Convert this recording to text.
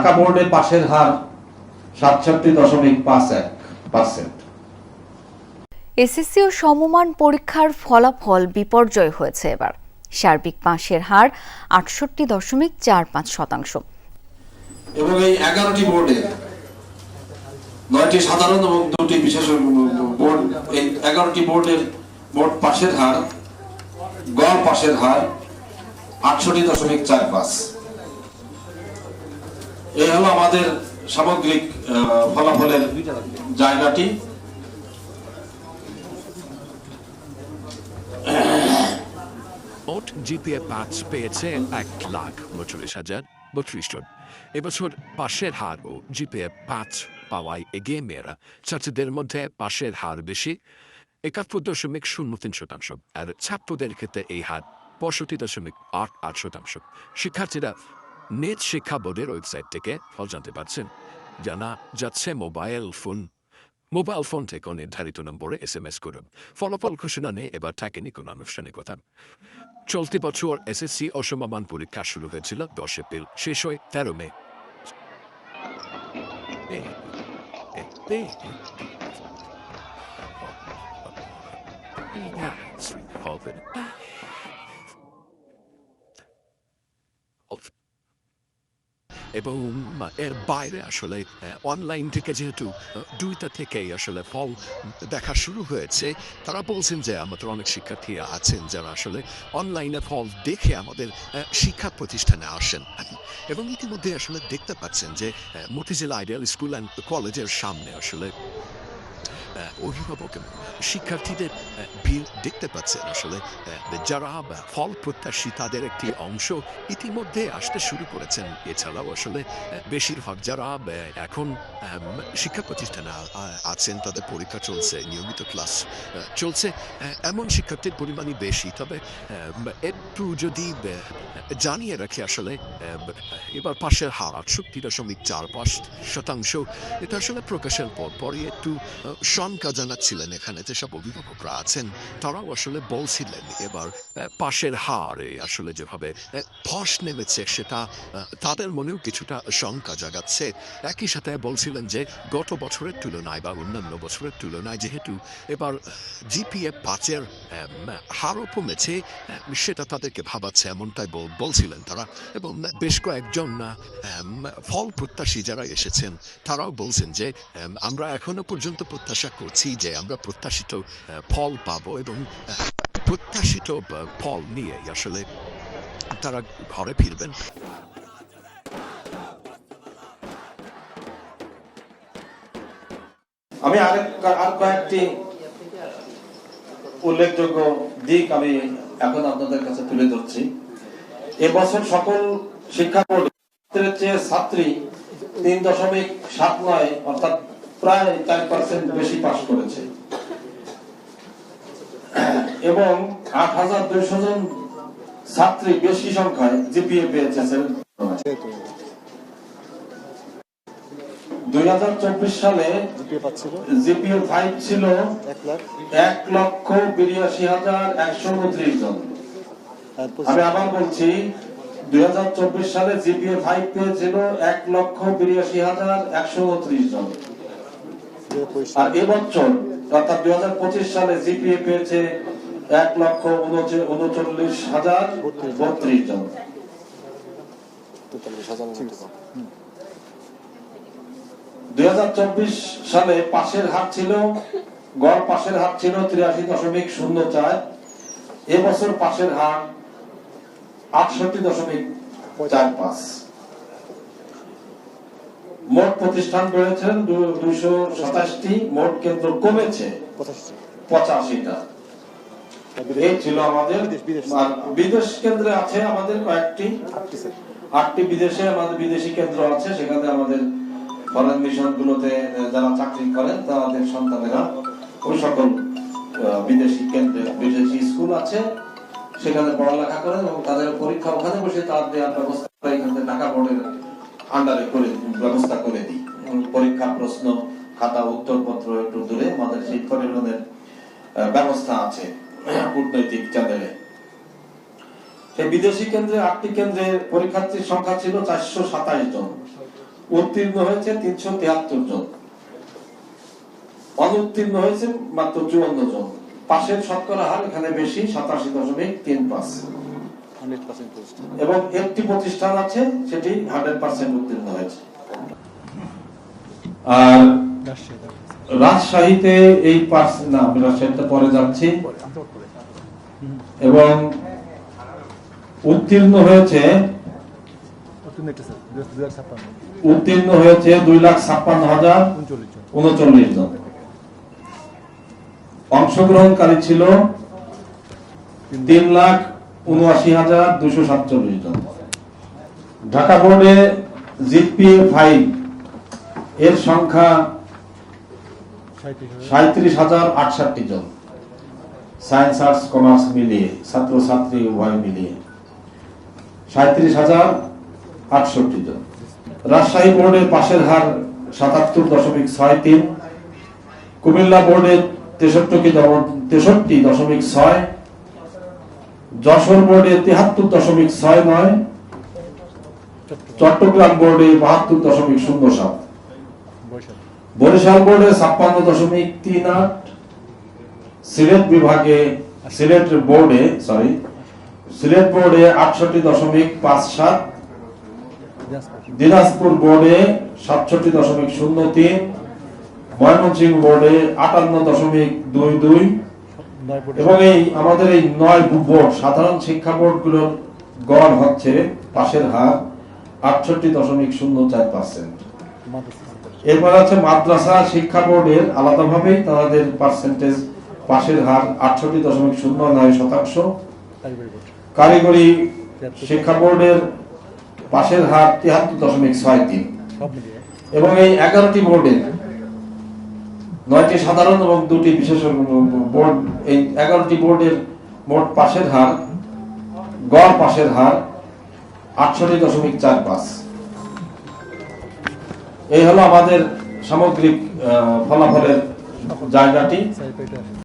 ঢাকা বোর্ডে পাশের হার 67.51%। এসএসসি ও সমমান পরীক্ষার ফলাফল বিপর্যয় হয়েছে এবার। সার্বিক পাশের হার 68.45%। এবং এই 11টি বোর্ডে 9টি সাধারণ এবং 2টি বিশেষ বোর্ড, এই 11টি বোর্ডের মোট পাশের হার, গড় পাশের হার 68.45। এই হলো আমাদের সামগ্রিক ফলাফলের জায়গাটি। মোট জিপিএ 5 পেয়েছে 1,42,032 জন। এবছর পাশের হার ও জিপিএ 5 পাওয়ায় এগিয়ে মেয়েরা। ছাত্রীদের মধ্যে পাশের হার বেশি 71.03%, আর ছাত্রদের ক্ষেত্রে এই হার 65.88%। শিক্ষার্থীরা নেট শিক্ষা বোর্ডের ওয়েবসাইট থেকে ফল জানতে পারছেন। জানা যাচ্ছে মোবাইল ফোন থেকে নির্ধারিত নম্বরে SMS করুন। ফলাফল ঘোষণা নেই এবার থাকেনি কোনো আনুষ্ঠানিকতা। চলতি বছর এসএসসি ও সমমান পরীক্ষা শুরু হয়েছিল 10 এপ্রিল, শেষ হয় 13 মে। এবং এর বাইরে আসলে অনলাইন থেকে যেহেতু 2টা থেকেই আসলে ফল দেখা শুরু হয়েছে, তারা বলছেন যে আমাদের অনেক শিক্ষার্থী আছেন যারা আসলে অনলাইনে ফল দেখে আমাদের শিক্ষা প্রতিষ্ঠানে আসেন এবং ইতিমধ্যে আসলে দেখতে পাচ্ছেন যে মতিঝিল আইডিয়াল স্কুল অ্যান্ড কলেজের সামনে আসলে অভিভাবক এবং শিক্ষার্থীদের ভিড় দেখতে পাচ্ছেন। আসলে যারা ফল প্রত্যাশী তাদের একটি অংশ ইতিমধ্যে আসতে শুরু করেছেন। এছাড়াও আসলে বেশিরভাগ যারা এখন শিক্ষা প্রতিষ্ঠানে আছেন তাদের পরীক্ষা চলছে, নিয়মিত ক্লাস চলছে, এমন শিক্ষার্থীর পরিমাণই বেশি। তবে একটু যদি জানিয়ে রাখি, আসলে এবার পাশের হার 68.45%। এটা আসলে প্রকাশের পরই একটু শঙ্কা জানাচ্ছিলেন এখানে যেসব অভিভাবকরা আছেন, তারাও আসলে বলছিলেন এবার পাশের হারে আসলে যেভাবে ধস নেমেছে সেটা তাদের মনেও কিছুটা শঙ্কা জাগাচ্ছে। একই সাথে বলছিলেন যে গত বছরের তুলনায় বা অন্যান্য বছরের তুলনায় যেহেতু এবার জিপিএ 5-এর হারও কমেছে, সেটা তাদেরকে ভাবাচ্ছে, এমনটাই বলছিলেন তারা। এবং বেশ কয়েকজন ফল প্রত্যাশী যারা এসেছেন তারাও বলছেন যে আমরা এখনো পর্যন্ত প্রত্যাশা করছি যে আমরা প্রত্যাশিত ফল পাবো এবং প্রত্যাশিত ফল নিয়ে আসলে তারা ঘরে ফিরবেন। আমি আর কয়েকটি উল্লেখযোগ্য দিক আমি এখন আপনাদের কাছে তুলে ধরছি। এবছর সকল শিক্ষা বোর্ডের চেয়ে ছাত্রী 3.79 অর্থাৎ প্রায় 4% বেশি পাস করেছে এবং 8,200 জন ছাত্রী বেশি সংখ্যায় জিপিএ পেয়েছে। 2024 সালে জিপিএ 5 ছিল 1,82,129 জন। আমি আবার বলছি, 2024 সালে জিপিএ 5 পেয়েছিল 1,82,129 জন, আর এবছর অর্থাৎ 2025 সালে জিপিএ পেয়েছে 1,39,32 জন। 2024 সালে পাশের হার ছিল, গড় পাশের হার ছিল 83.04। এবছর পাশের হার 68.45। মোট প্রতিষ্ঠান বেড়েছে 227টি, মোট কেন্দ্র কমেছে 85টা। এই ছিল আমাদের। বিদেশ কেন্দ্রে আছে আমাদের কয়েকটি, 8টি বিদেশে আমাদের বিদেশি কেন্দ্র আছে। সেখানে আমাদের ফরেন মিশন গুলোতে যারা চাকরি করেন তাদের সন্তানেরা ওই সকল বিদেশি কেন্দ্রে, বিদেশি স্কুল আছে, সেখানে পড়ালেখা করেন এবং তাদের পরীক্ষা ওখানে বসে তার দেওয়ার ব্যবস্থা এখানে ঢাকা বোর্ডের আন্ডারে করে ব্যবস্থা করে দিই। পরীক্ষা প্রশ্ন খাতা উত্তরপত্র একটু দূরে আমাদের সেই পরিমাণের ব্যবস্থা আছে কূটনৈতিক চ্যানেলে। সেই বিদেশি কেন্দ্রে 8টি কেন্দ্রে পরীক্ষার্থীর সংখ্যা ছিল 427 জন। উত্তীর্ণ হয়েছে 373 জন, অনুত্তীর্ণ হয়েছে মাত্র 54 জন। পাশের শতকরা হার এখানে বেশি 87.35%, এবং একটি প্রতিষ্ঠান আছে সেটি 100% উত্তীর্ণ হয়েছে। আর রাজশাহীতে এই না, আমি রাজশাহীতে পরে যাচ্ছি, এবং উত্তীর্ণ হয়েছে 2,56,039 জন। অংশগ্রহণকারী ছিল 3,79,247 জন। ঢাকা বোর্ডে জিপিএ 5 এর সংখ্যা 37,068 জন, সায়েন্স আর্টস কমার্স মিলিয়ে, ছাত্র ছাত্রী উভয় মিলিয়ে 37,068 জন। রাজশাহী বোর্ডের পাশের হার 77.63, কুমিল্লা বোর্ডে 63.6, যশোর বোর্ডে 73.69, চট্টগ্রাম বোর্ডে 72.07, বরিশাল বোর্ডে 56.38, সিলেট বোর্ডে 68.57, দিনাজপুর বোর্ডে 67.03, ময়মনসিংহ বোর্ডে 58.22, এবং এই আমাদের এই 9 বোর্ড সাধারণ শিক্ষা বোর্ডগুলোর গড় হচ্ছে পাশের হার 68.04%। এরপর আছে মাদ্রাসা শিক্ষা বোর্ডের আলাদাভাবে তাদের পার্সেন্টেজ পাশের হার 68.09%, কারিগরি শিক্ষা বোর্ডের পাশের হার 73.63, এবং এই 11টি বোর্ডের 9টি সাধারণ এবং 2টি বিশেষ বোর্ড, এই 11টি বোর্ডের মোট পাশের হার, গড় পাশের হার 68.45। এই হলো আমাদের সামগ্রিক ফলাফলের জায়গাটি।